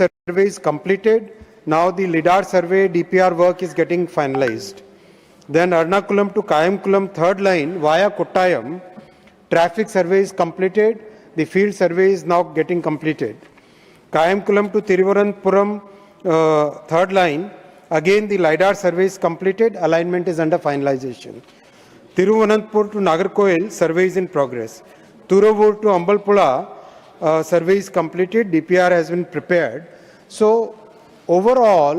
survey is completed. Now the LIDAR survey, DPR work is getting finalized. Then Ernakulam to Kayamkulam third line via Kottayam, traffic survey is completed. The field survey is now getting completed. Kayamkulam to Thiruvananthapuram third line, again the LIDAR survey is completed. Alignment is under finalization. Thiruvananthapuram to Nagarkoil survey is in progress. Thuruvur to Ambalpula survey is completed. DPR has been prepared. So overall,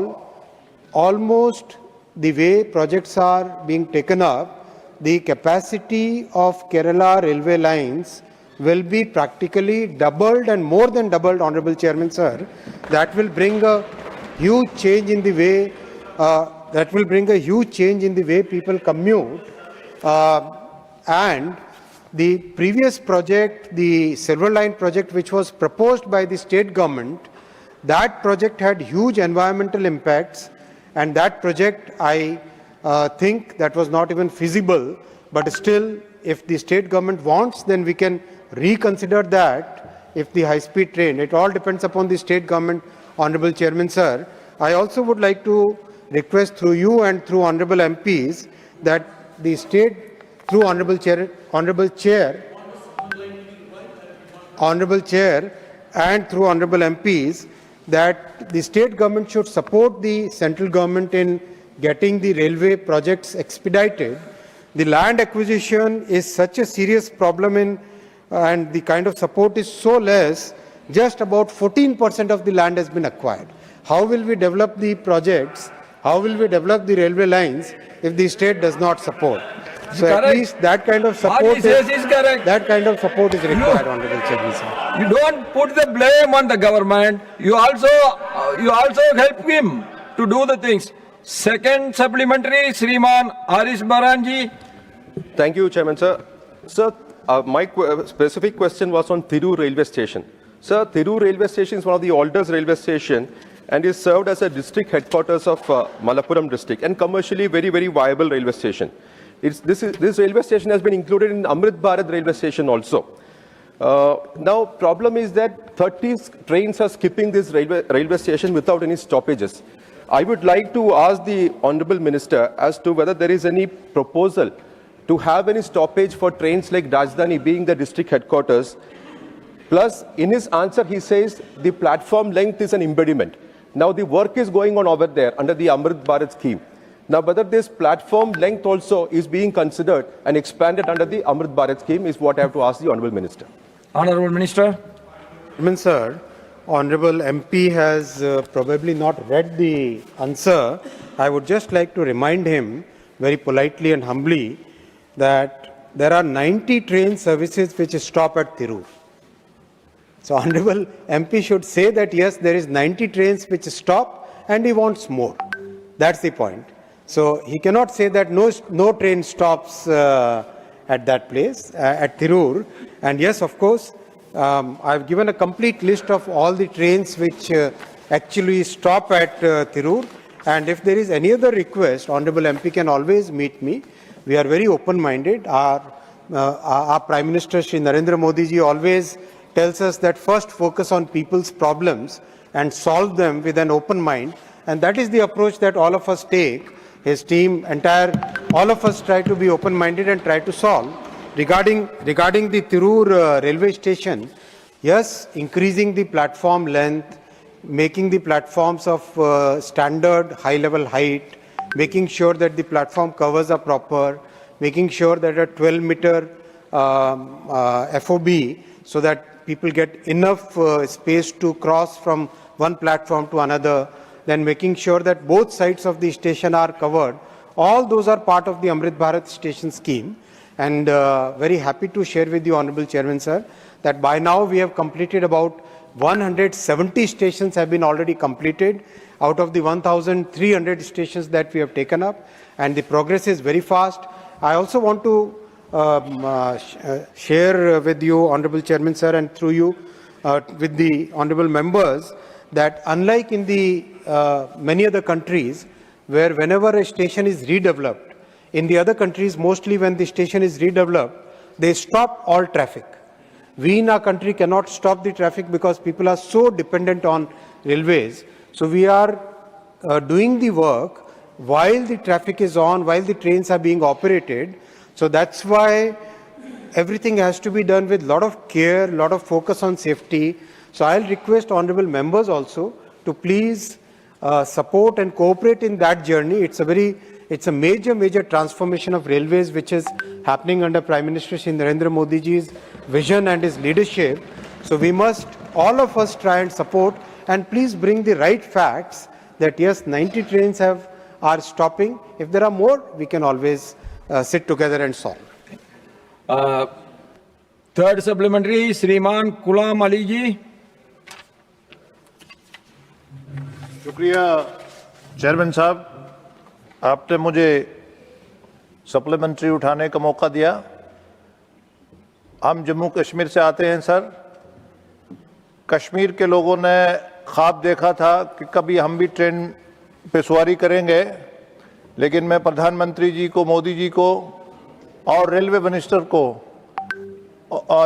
almost the way projects are being taken up, the capacity of Kerala railway lines will be practically doubled and more than doubled, Honorable Chairman, sir. That will bring a huge change in the way people commute. And the previous project, the Silver Line project, which was proposed by the state government, that project had huge environmental impacts, and that project, I think that was not even feasible. But still, if the state government wants, then we can reconsider that. If the high-speed train, it all depends upon the state government, Honorable Chairman, sir. I also would like to request through you and through Honorable MPs that the state, through Honorable Chair and through Honorable MPs, that the state government should support the central government in getting the railway projects expedited. The land acquisition is such a serious problem and the kind of support is so less, just about 14% of the land has been acquired. How will we develop the projects? How will we develop the railway lines if the state does not support? So correct. At least that kind of support is correct. That kind of support is required, Honorable Chairman, sir. You don't put the blame on the government. You also help him to do the things. Second supplementary, Sriman Harish Baranji. Thank you, Chairman, sir. Sir, my specific question was on Thiru railway station. Sir, Thiru railway station is one of the oldest railway station and is served as a district headquarters of Malappuram district and commercially very, very viable railway station. This railway station has been included in Amrit Bharat railway station also. Now, problem is that 30 trains are skipping this railway station without any stoppages. I would like to ask the Honorable Minister as to whether there is any proposal to have any stoppage for trains like Rajdhani being the district headquarters. Plus, in his answer, he says the platform length is an impediment. Now, the work is going on over there under the Amrit Bharat scheme. Now, whether this platform length also is being considered and expanded under the Amrit Bharat scheme is what I have to ask the Honorable Minister. Honorable Minister. Sir, Honorable MP has probably not read the answer. I would just like to remind him very politely and humbly that there are 90 train services which stop at Thiru. So Honorable MP should say that yes, there is 90 trains which stop and he wants more. That's the point. So he cannot say that no train stops at that place, at Tirur. And yes, of course, I've given a complete list of all the trains which actually stop at Tirur. And if there is any other request, Honorable MP can always meet me. We are very open-minded. Our Prime Minister, Shri Narendra Modi ji, always tells us that first focus on people's problems and solve them with an open mind. And that is the approach that all of us take. His team, all of us try to be open-minded and try to solve. Regarding the Tirur railway station, yes, increasing the platform length, making the platforms of standard high-level height, making sure that the platform covers are proper, making sure that a 12-meter FOB so that people get enough space to cross from one platform to another, then making sure that both sides of the station are covered. All those are part of the Amrit Bharat station scheme. And very happy to share with you, Honorable Chairman, sir, that by now we have completed about 170 stations have been already completed out of the 1,300 stations that we have taken up, and the progress is very fast. I also want to share with you, Honorable Chairman, sir, and through you with the honorable members, that unlike in the many other countries where whenever a station is redeveloped, in the other countries, mostly when the station is redeveloped, they stop all traffic. We in our country cannot stop the traffic because people are so dependent on railways. So we are doing the work while the traffic is on, while the trains are being operated. So that's why everything has to be done with a lot of care, a lot of focus on safety. So I'll request honorable members also to please support and cooperate in that journey. It's a major transformation of railways which is happening under Prime Minister Shri Narendra Modi ji's vision and his leadership. So we must, all of us, try and support, and please bring the right facts that yes, 90 trains are stopping. If there are more, we can always sit together and solve. Third supplementary, Shriman Ghulam Ali ji. शुक्रिया chairman साहब, आपने मुझे supplementary उठाने का मौका दिया। हम जम्मू कश्मीर से आते हैं सर। कश्मीर के लोगों ने ख्वाब देखा था कि कभी हम भी ट्रेन पे सवारी करेंगे, लेकिन मैं प्रधानमंत्री जी को, मोदी जी को और रेलवे मिनिस्टर को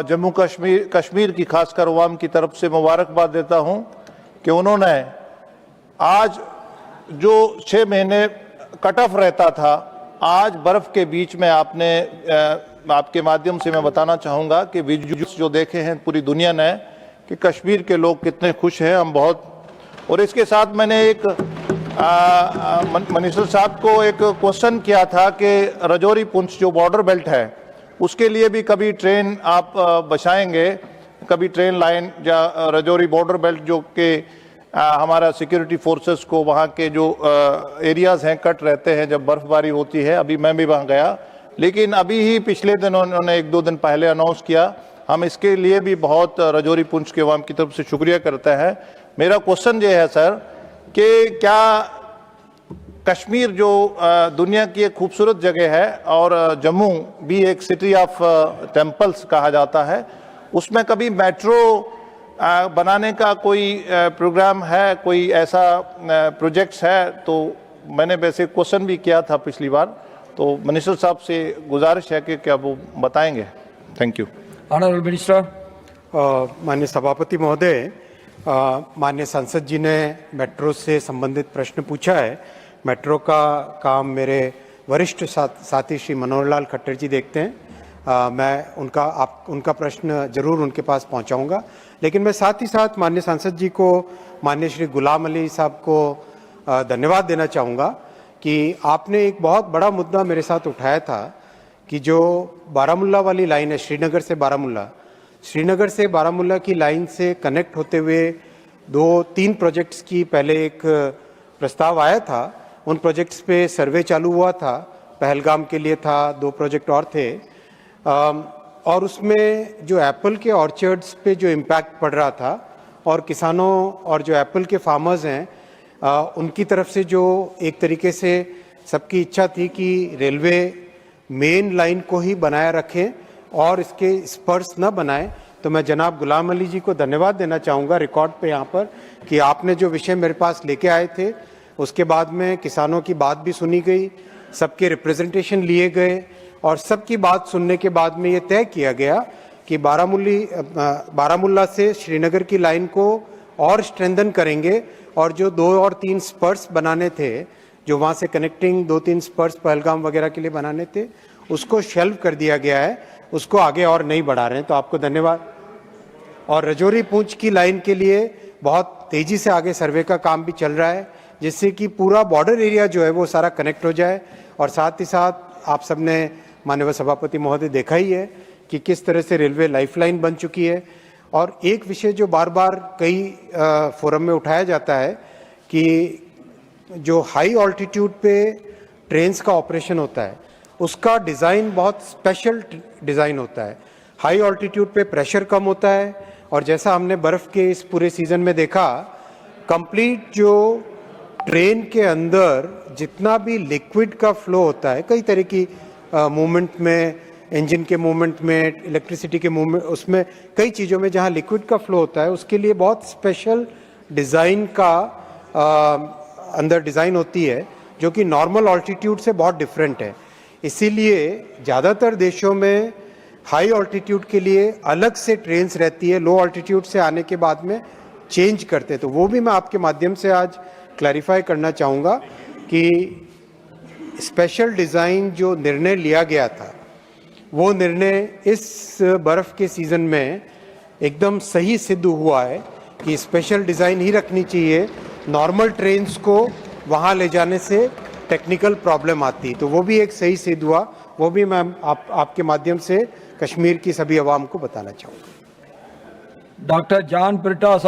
जम्मू कश्मीर की खासकर अवाम की तरफ से मुबारकबाद देता हूं कि उन्होंने आज जो 6 महीने कट ऑफ रहता था, आज बर्फ के बीच में आपने आपके माध्यम से मैं बताना चाहूँगा कि विजुअल्स जो देखे हैं पूरी दुनिया ने कि कश्मीर के लोग कितने खुश हैं, हम बहुत। और इसके साथ मैंने एक मिनिस्टर साहब को एक क्वेश्चन किया था कि राजौरी पुंछ जो बॉर्डर बेल्ट है उसके लिए भी कभी ट्रेन आप बसाएंगे, कभी ट्रेन लाइन या राजौरी बॉर्डर बेल्ट जो कि हमारा सिक्योरिटी फोर्सेस को वहाँ के जो एरियाज हैं कट रहते हैं जब बर्फबारी होती है। अभी मैं भी वहाँ गया, लेकिन अभी ही पिछले दिन उन्होंने 1-2 दिन पहले अनाउंस किया। हम इसके लिए भी बहुत राजौरी पुंछ के अवाम की तरफ से शुक्रिया करते हैं। मेरा क्वेश्चन ये है सर कि क्या कश्मीर जो दुनिया की एक खूबसूरत जगह है और जम्मू भी एक सिटी ऑफ टेम्पल्स कहा जाता है, उसमें कभी मेट्रो बनाने का कोई प्रोग्राम है, कोई ऐसा प्रोजेक्ट्स है? तो मैंने वैसे क्वेश्चन भी किया था पिछली बार, तो मिनिस्टर साहब से गुजारिश है कि क्या वो बताएंगे। Thank you. Honorable Minister. माननीय सभापति महोदय, माननीय सांसद जी ने मेट्रो से संबंधित प्रश्न पूछा है। मेट्रो का काम मेरे वरिष्ठ साथी श्री मनोहर लाल खट्टर जी देखते हैं। मैं उनका प्रश्न जरूर उनके पास पहुंचाऊंगा, लेकिन मैं साथ ही साथ माननीय सांसद जी को, माननीय श्री गुलाम अली साहब को धन्यवाद देना चाहूँगा कि आपने एक बहुत बड़ा मुद्दा मेरे साथ उठाया था कि जो बारामुल्ला वाली लाइन है, श्रीनगर से बारामुल्ला की लाइन से कनेक्ट होते हुए 2-3 प्रोजेक्ट्स की पहले एक प्रस्ताव आया था। उन प्रोजेक्ट्स पे सर्वे चालू हुआ था, पहलगाम के लिए था, 2 प्रोजेक्ट और थे, और उसमें जो एप्पल के ऑर्चर्ड्स पे जो इम्पैक्ट पड़ रहा था और किसानों और जो एप्पल के फार्मर्स हैं उनकी तरफ से जो एक तरीके से सबकी इच्छा थी कि रेलवे मेन लाइन को ही बनाए रखें और इसके स्पर्स न बनाएं, तो मैं जनाब गुलाम अली जी को धन्यवाद देना चाहूँगा रिकॉर्ड पे यहाँ पर कि आपने जो विषय मेरे पास लेके आए थे उसके बाद में किसानों की बात भी सुनी गई, सबके रिप्रेजेंटेशन लिए गए और सबकी बात सुनने के बाद में ये तय किया गया कि बारामुल्ला से श्रीनगर की लाइन को और स्ट्रेंथन करेंगे और जो 2 और 3 स्पर्स बनाने थे, जो वहाँ से कनेक्टिंग 2-3 स्पर्स पहलगाम वगैरह के लिए बनाने थे, उसको शेल्व कर दिया गया है, उसको आगे और नहीं बढ़ा रहे हैं, तो आपको धन्यवाद। और राजौरी पुंछ की लाइन के लिए बहुत तेजी से आगे सर्वे का काम भी चल रहा है, जिससे कि पूरा बॉर्डर एरिया जो है वो सारा कनेक्ट हो जाए। और साथ ही साथ आप सबने माननीय सभापति महोदय देखा ही है कि किस तरह से रेलवे लाइफलाइन बन चुकी है। और एक विषय जो बार बार कई फोरम में उठाया जाता है कि जो हाई ऑल्टीट्यूड पे ट्रेन्स का ऑपरेशन होता है उसका डिज़ाइन बहुत स्पेशल डिज़ाइन होता है। हाई ऑल्टीट्यूड पे प्रेशर कम होता है और जैसा हमने बर्फ़ के इस पूरे सीज़न में देखा, कंप्लीट जो ट्रेन के अंदर जितना भी लिक्विड का फ्लो होता है, कई तरह की मूवमेंट में, इंजन के मूवमेंट में, इलेक्ट्रिसिटी के मूवमेंट, उसमें कई चीज़ों में जहाँ लिक्विड का फ्लो होता है उसके लिए बहुत स्पेशल डिज़ाइन का अंदर डिज़ाइन होती है जो कि नॉर्मल ऑल्टीट्यूड से बहुत डिफरेंट है। इसीलिए ज़्यादातर देशों में हाई ऑल्टीट्यूड के लिए अलग से ट्रेन्स रहती है, लो ऑल्टीट्यूड से आने के बाद में चेंज करते, तो वो भी मैं आपके माध्यम से आज क्लैरिफाई करना चाहूँगा कि स्पेशल डिज़ाइन जो निर्णय लिया गया था, वो निर्णय इस बर्फ़ के सीज़न में एकदम सही सिद्ध हुआ है कि स्पेशल डिज़ाइन ही रखनी चाहिए। नॉर्मल ट्रेन्स को वहाँ ले जाने से टेक्निकल प्रॉब्लम आती, तो वो भी एक सही सिद्ध हुआ। वो भी मैं आपके माध्यम से कश्मीर की सभी आवाम को बताना चाहूँगा। Dr. John Prittas,